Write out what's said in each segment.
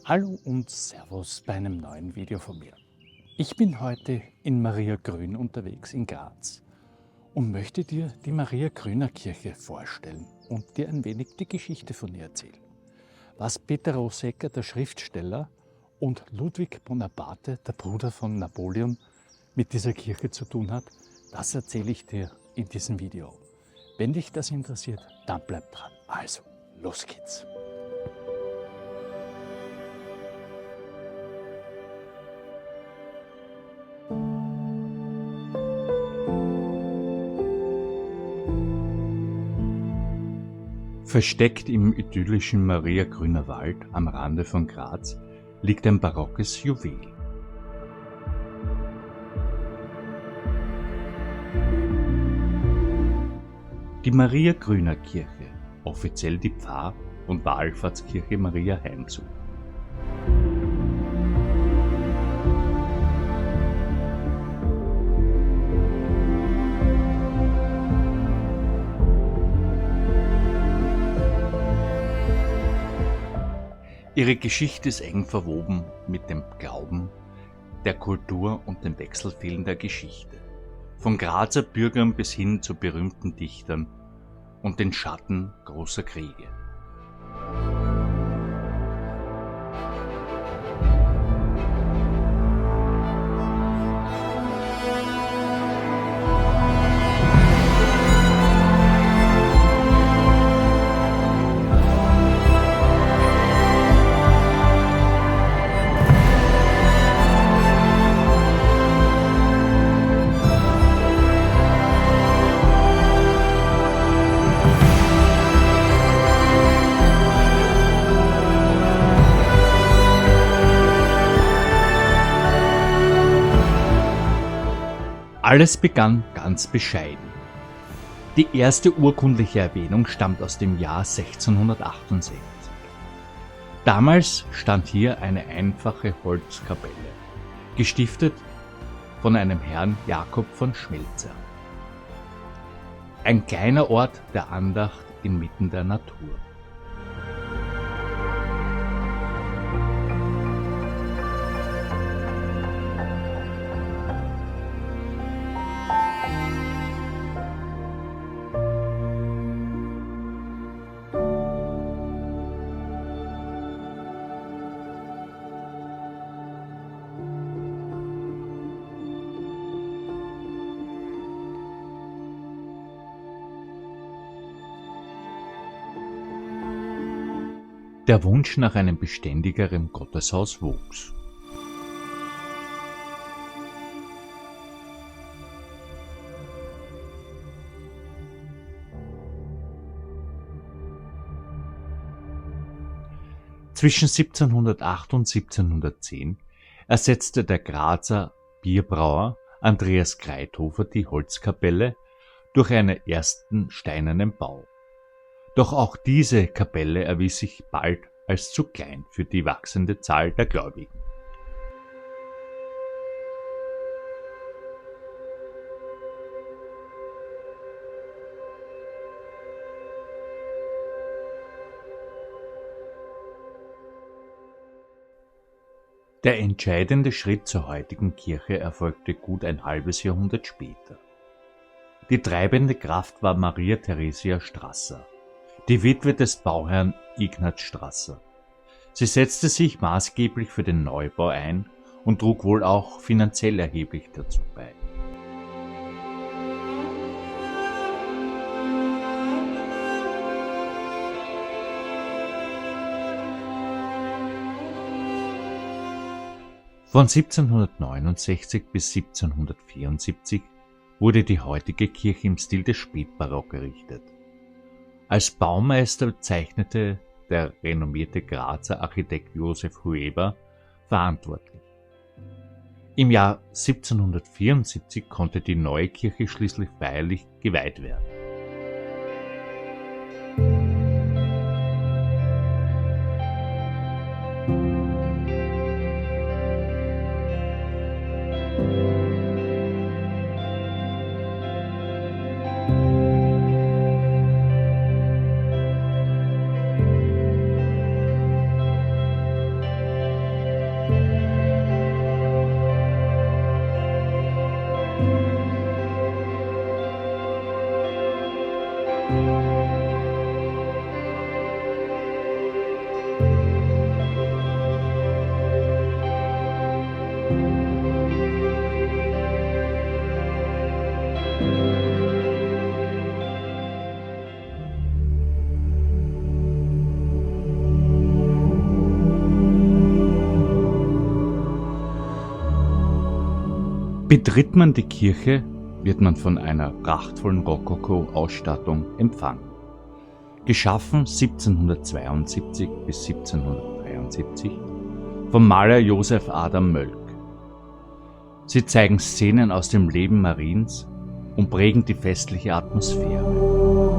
Hallo und Servus bei einem neuen Video von mir. Ich bin heute in Maria Grün unterwegs in Graz und möchte dir die Maria Grüner Kirche vorstellen und dir ein wenig die Geschichte von ihr erzählen. Was Peter Rosegger, der Schriftsteller, und Ludwig Bonaparte, der Bruder von Napoleon, mit dieser Kirche zu tun hat, das erzähle ich dir in diesem Video. Wenn dich das interessiert, dann bleib dran. Also, los geht's! Versteckt im idyllischen Maria Grüner Wald am Rande von Graz liegt ein barockes Juwel. Die Maria Grüner Kirche, offiziell die Pfarr- und Wallfahrtskirche Maria Heimsuch. Ihre Geschichte ist eng verwoben mit dem Glauben, der Kultur und den Wechselfällen der Geschichte. Von Grazer Bürgern bis hin zu berühmten Dichtern und den Schatten großer Kriege. Alles begann ganz bescheiden. Die erste urkundliche Erwähnung stammt aus dem Jahr 1668. Damals stand hier eine einfache Holzkapelle, gestiftet von einem Herrn Jakob von Schmelzer. Ein kleiner Ort der Andacht inmitten der Natur. Der Wunsch nach einem beständigeren Gotteshaus wuchs. Zwischen 1708 und 1710 ersetzte der Grazer Bierbrauer Andreas Greithofer die Holzkapelle durch einen ersten steinernen Bau. Doch auch diese Kapelle erwies sich bald als zu klein für die wachsende Zahl der Gläubigen. Der entscheidende Schritt zur heutigen Kirche erfolgte gut ein halbes Jahrhundert später. Die treibende Kraft war Maria Theresia Strasser, die Witwe des Bauherrn Ignaz Strasser. Sie setzte sich maßgeblich für den Neubau ein und trug wohl auch finanziell erheblich dazu bei. Von 1769 bis 1774 wurde die heutige Kirche im Stil des Spätbarock errichtet. Als Baumeister zeichnete der renommierte Grazer Architekt Josef Hueber verantwortlich. Im Jahr 1774 konnte die neue Kirche schließlich feierlich geweiht werden. Betritt man die Kirche, wird man von einer prachtvollen Rokoko-Ausstattung empfangen. Geschaffen 1772 bis 1773 vom Maler Josef Adam Mölk. Sie zeigen Szenen aus dem Leben Mariens und prägen die festliche Atmosphäre.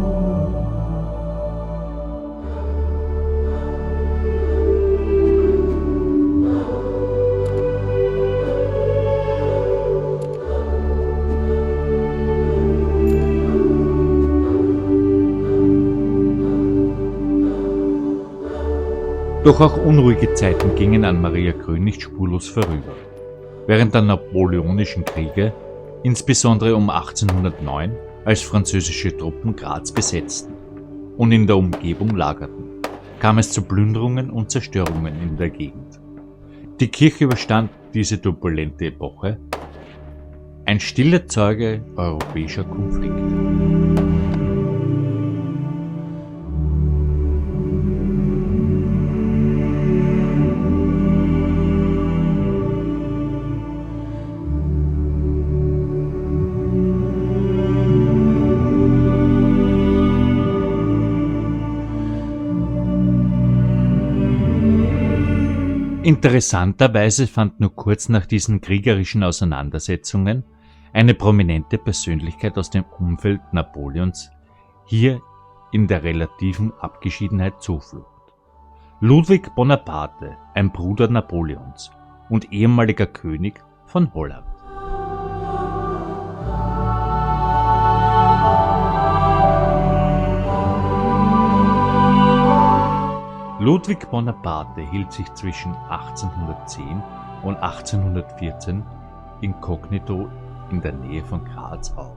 Doch auch unruhige Zeiten gingen an Maria Grün nicht spurlos vorüber. Während der Napoleonischen Kriege, insbesondere um 1809, als französische Truppen Graz besetzten und in der Umgebung lagerten, kam es zu Plünderungen und Zerstörungen in der Gegend. Die Kirche überstand diese turbulente Epoche, ein stiller Zeuge europäischer Konflikte. Interessanterweise fand nur kurz nach diesen kriegerischen Auseinandersetzungen eine prominente Persönlichkeit aus dem Umfeld Napoleons hier in der relativen Abgeschiedenheit Zuflucht. Ludwig Bonaparte, ein Bruder Napoleons und ehemaliger König von Holland. Ludwig Bonaparte hielt sich zwischen 1810 und 1814 inkognito in der Nähe von Graz auf.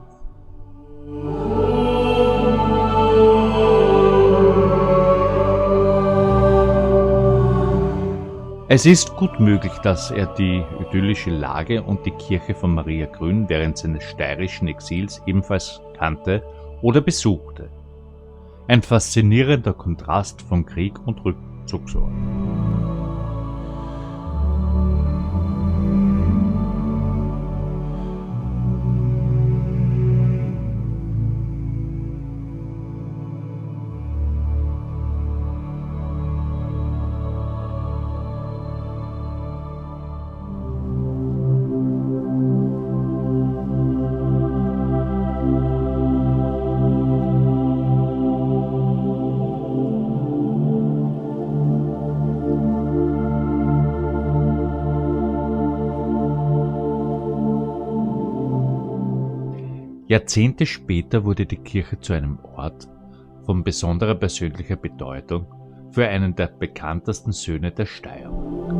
Es ist gut möglich, dass er die idyllische Lage und die Kirche von Maria Grün während seines steirischen Exils ebenfalls kannte oder besuchte. Ein faszinierender Kontrast von Krieg und Rückzugsort. Jahrzehnte später wurde die Kirche zu einem Ort von besonderer persönlicher Bedeutung für einen der bekanntesten Söhne der Steiermark.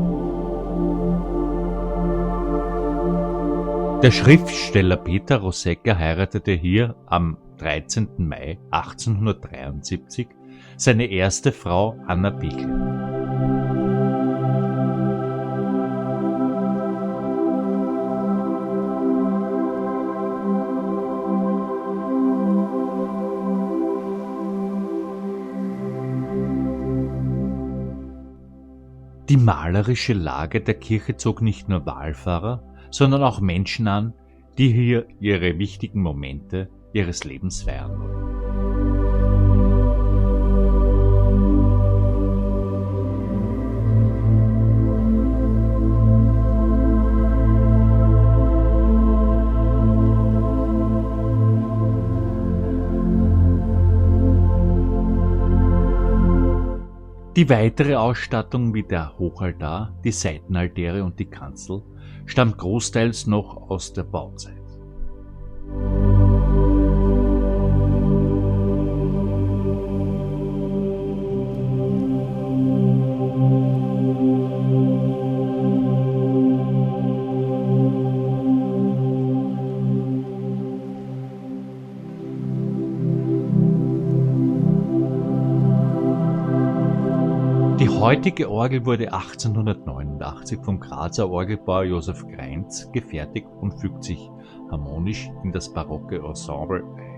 Der Schriftsteller Peter Rosegger heiratete hier am 13. Mai 1873 seine erste Frau Anna Bichl. Die malerische Lage der Kirche zog nicht nur Wallfahrer, sondern auch Menschen an, die hier ihre wichtigen Momente ihres Lebens feiern wollten. Die weitere Ausstattung wie der Hochaltar, die Seitenaltäre und die Kanzel stammt großteils noch aus der Bauzeit. Die heutige Orgel wurde 1889 vom Grazer Orgelbauer Josef Kreinz gefertigt und fügt sich harmonisch in das barocke Ensemble ein.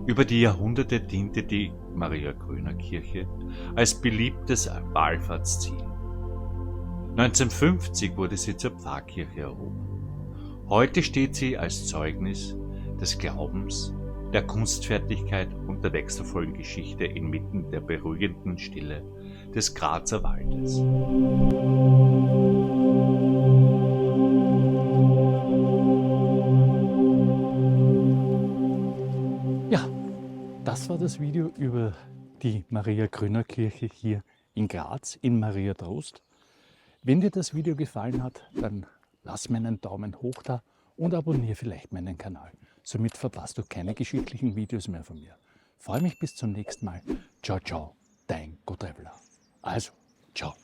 Über die Jahrhunderte diente die Maria-Gröner-Kirche als beliebtes Wallfahrtsziel. 1950 wurde sie zur Pfarrkirche erhoben. Heute steht sie als Zeugnis des Glaubens, der Kunstfertigkeit und der wechselvollen Geschichte inmitten der beruhigenden Stille des Grazer Waldes. Ja, das war das Video über die Maria-Gröner-Kirche hier in Graz, in Maria Trost. Wenn dir das Video gefallen hat, dann lass mir einen Daumen hoch da und abonniere vielleicht meinen Kanal. Somit verpasst du keine geschichtlichen Videos mehr von mir. Freue mich bis zum nächsten Mal. Ciao, ciao, dein GoTraveler. Also, ciao.